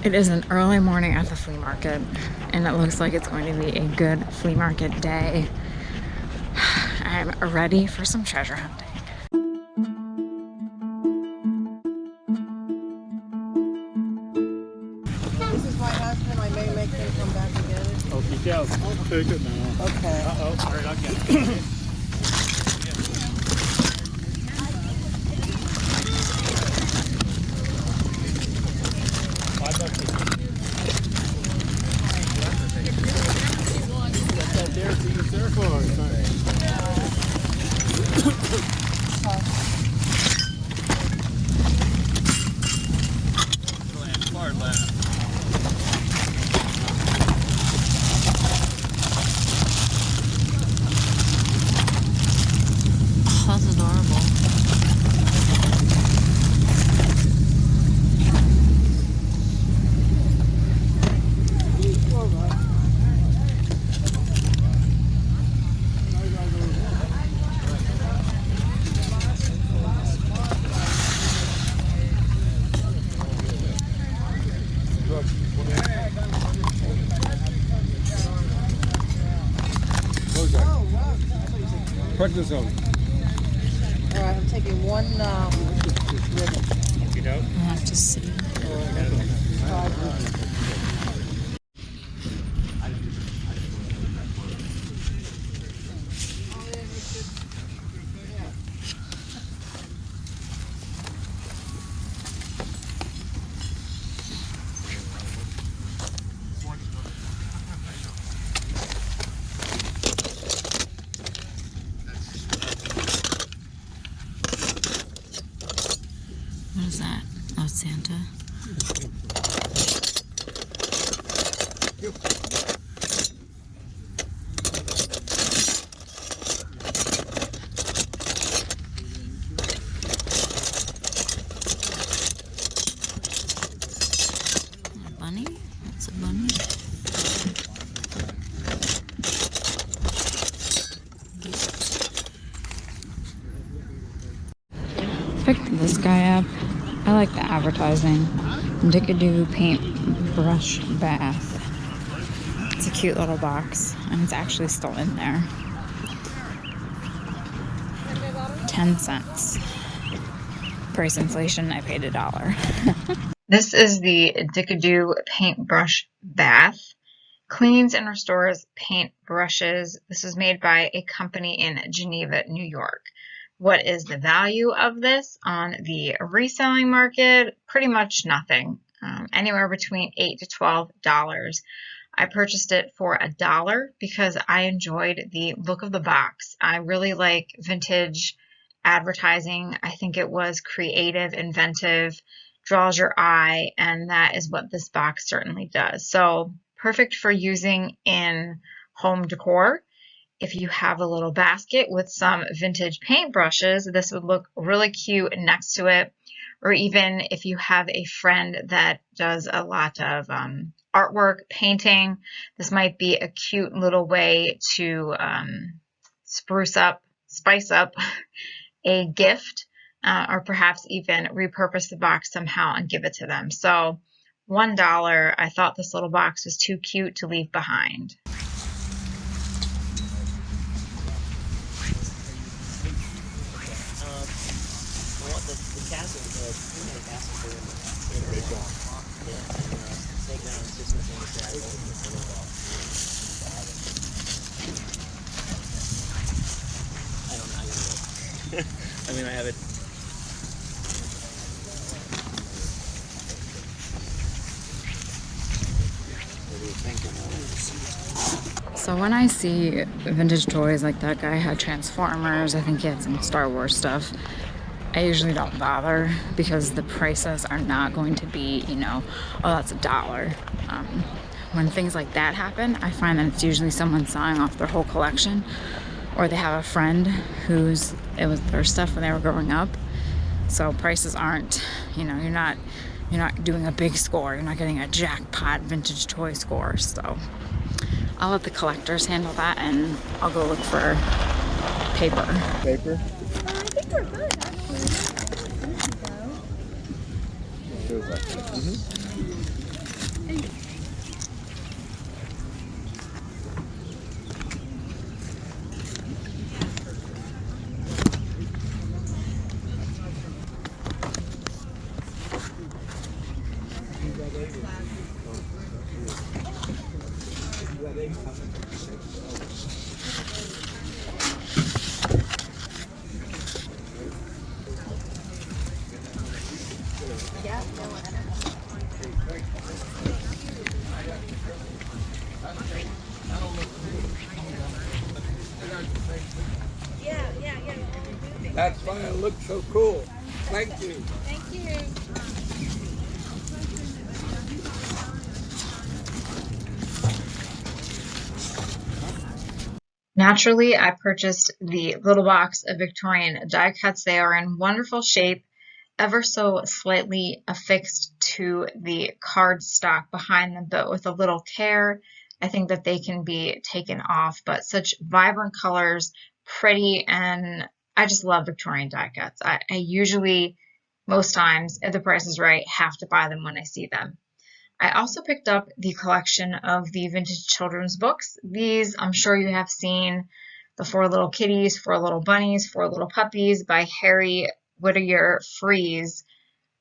It is an early morning at the flea market, and it looks like it's going to be a good flea market day. I'm ready for some treasure hunting. This is my husband. I may make him come back again. Okay, yeah, I'll take it now. Okay. Uh-oh, all right, I'll get it. That's adorable. Pregnant zone. All right, I'm taking one ribbon. I have to see. What is that? Oh, Santa. A bunny? That's a bunny. Picked this guy up. I like the advertising. Dickadoo paintbrush bath. It's a cute little box, and it's actually still in there. 10 cents. Price inflation, I paid $1. This is the Dickadoo paintbrush bath. Cleans and restores paint brushes. This is made by a company in Geneva, New York. What is the value of this on the reselling market? Pretty much nothing. Anywhere between $8 to $12. I purchased it for $1 because I enjoyed the look of the box. I really like vintage advertising. I think it was creative, inventive, draws your eye, and that is what this box certainly does. So perfect for using in home decor. If you have a little basket with some vintage paintbrushes, this would look really cute next to it. Or even if you have a friend that does a lot of artwork, painting, this might be a cute little way to spice up a gift, or perhaps even repurpose the box somehow and give it to them. So $1, I thought this little box was too cute to leave behind. I mean, I have it. So when I see vintage toys like that guy had Transformers, I think he had some Star Wars stuff, I usually don't bother because the prices are not going to be, you know, oh, that's $1. When things like that happen, I find that it's usually someone selling off their whole collection, or they have a friend it was their stuff when they were growing up. So prices aren't, you know, you're not doing a big score. You're not getting a jackpot vintage toy score. So I'll let the collectors handle that, and I'll go look for paper. Paper? I think we're good, actually. Feels like it. That's why it looks so cool. Thank you. Thank you. Naturally, I purchased the little box of Victorian die cuts. They are in wonderful shape, ever so slightly affixed to the cardstock behind them, but with a little care, I think that they can be taken off. But such vibrant colors, pretty, and I just love Victorian die cuts. I usually, most times, if the price is right, have to buy them when I see them. I also picked up the collection of the vintage children's books. These, I'm sure you have seen, The Four Little Kitties, Four Little Bunnies, Four Little Puppies by Harry Whittier Fries.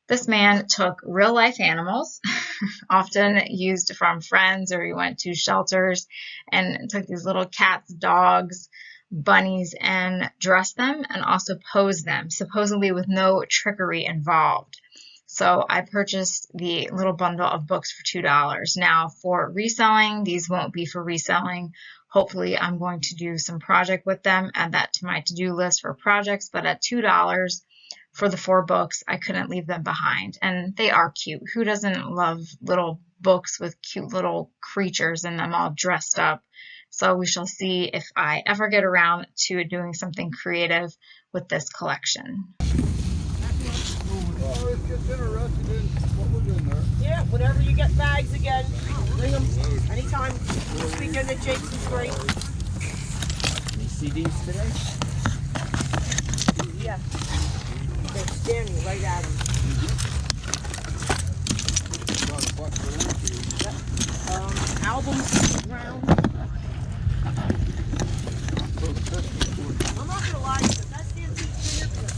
This man took real life animals, often used from friends, or he went to shelters and took these little cats, dogs, bunnies, and dressed them and also posed them, supposedly with no trickery involved. So I purchased the little bundle of books for $2. Now for reselling, these won't be for reselling. Hopefully I'm going to do some project with them, add that to my to-do list for projects, but at $2 for the 4 books, I couldn't leave them behind. And they are cute. Who doesn't love little books with cute little creatures in them all dressed up? So we shall see if I ever get around to doing something creative with this collection. I was just interested in what was in there. Yeah, whenever you get bags again, bring them anytime. Speaking to Jason's great. Any CDs today? Yeah. They're standing right at him. Albums round. I'm not gonna lie to you, that's the antique fingerprint.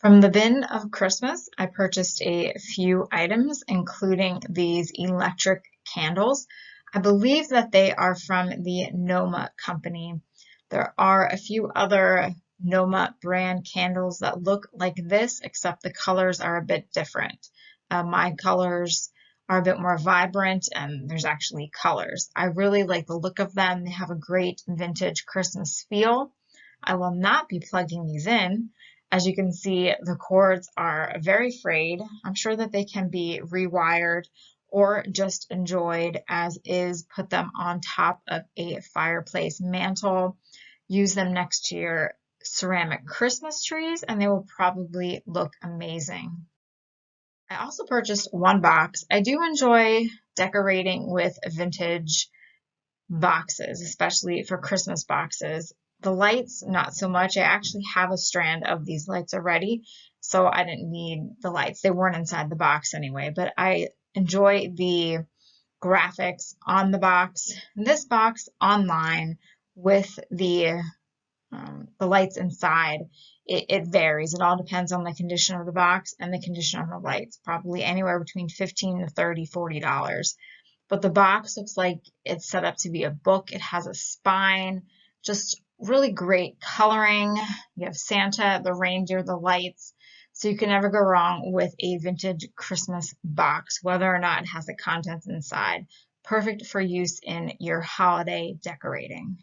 From the bin of Christmas, I purchased a few items, including these electric candles. I believe that they are from the Noma company. There are a few other Noma brand candles that look like this, except the colors are a bit different. My colors are a bit more vibrant, and there's actually colors. I really like the look of them. They have a great vintage Christmas feel. I will not be plugging these in. As you can see, the cords are very frayed. I'm sure that they can be rewired or just enjoyed as is. Put them on top of a fireplace mantle. Use them next to your ceramic Christmas trees, and they will probably look amazing. I also purchased one box. I do enjoy decorating with vintage boxes, especially for Christmas boxes. The lights, not so much. I actually have a strand of these lights already, so I didn't need the lights. They weren't inside the box anyway, but I enjoy the graphics on the box. This box online with the lights inside, it varies. It all depends on the condition of the box and the condition of the lights, probably anywhere between $15 to $30, $40. But the box looks like it's set up to be a book. It has a spine, just really great coloring. You have Santa, the reindeer, the lights. So you can never go wrong with a vintage Christmas box, whether or not it has the contents inside. Perfect for use in your holiday decorating.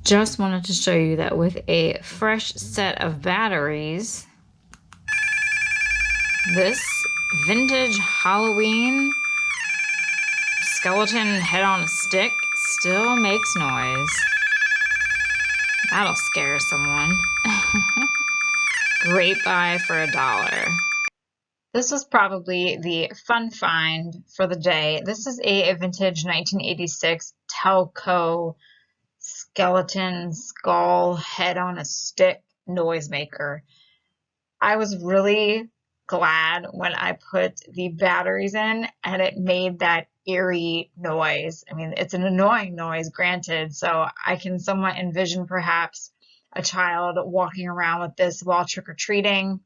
Just wanted to show you that with a fresh set of batteries, this vintage Halloween skeleton head on a stick still makes noise. That'll scare someone. Great buy for $1. This was probably the fun find for the day. This is a vintage 1986 Telco skeleton skull head on a stick noisemaker. I was really glad when I put the batteries in and it made that eerie noise. I mean, it's an annoying noise, granted, so I can somewhat envision perhaps a child walking around with this while trick-or-treating.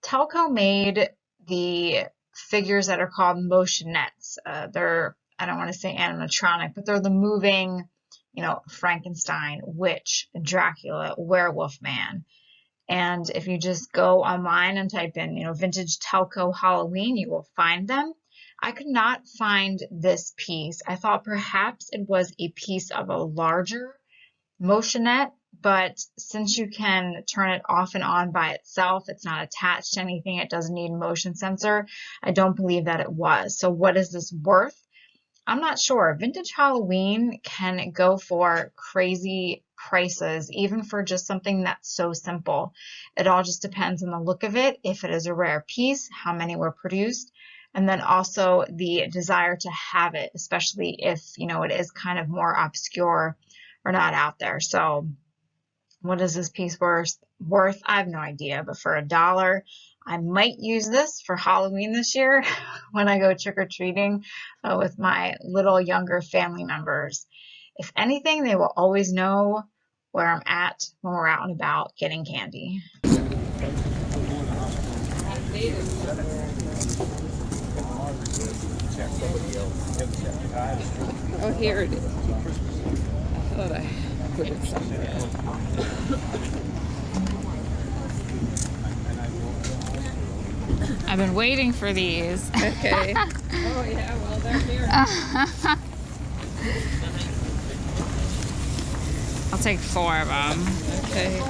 Telco made the figures that are called motionettes. They're, I don't want to say animatronic, but they're the moving, you know, Frankenstein, witch, Dracula, werewolf man. And if you just go online and type in, you know, vintage Telco Halloween, you will find them. I could not find this piece. I thought perhaps it was a piece of a larger motionette, but since you can turn it off and on by itself, it's not attached to anything, it doesn't need a motion sensor, I don't believe that it was. So what is this worth? I'm not sure. Vintage Halloween can go for crazy prices, even for just something that's so simple. It all just depends on the look of it, if it is a rare piece, how many were produced, and then also the desire to have it, especially if, you know, it is kind of more obscure or not out there. So what is this piece worth? I have no idea, but for $1, I might use this for Halloween this year when I go trick-or-treating with my little younger family members. If anything, they will always know where I'm at when we're out and about getting candy. Oh, here it is. I thought I put it somewhere else. I've been waiting for these. Okay. Oh, yeah, well, they're here. I'll take 4 of them. Okay.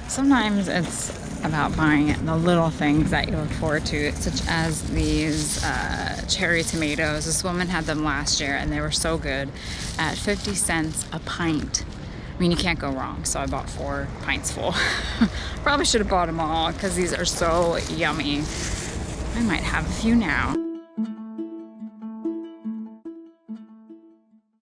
Sometimes it's about buying the little things that you look forward to, such as these cherry tomatoes. This woman had them last year and they were so good at 50 cents a pint. I mean, you can't go wrong, so I bought 4 pints full. Probably should have bought them all because these are so yummy. I might have a few now.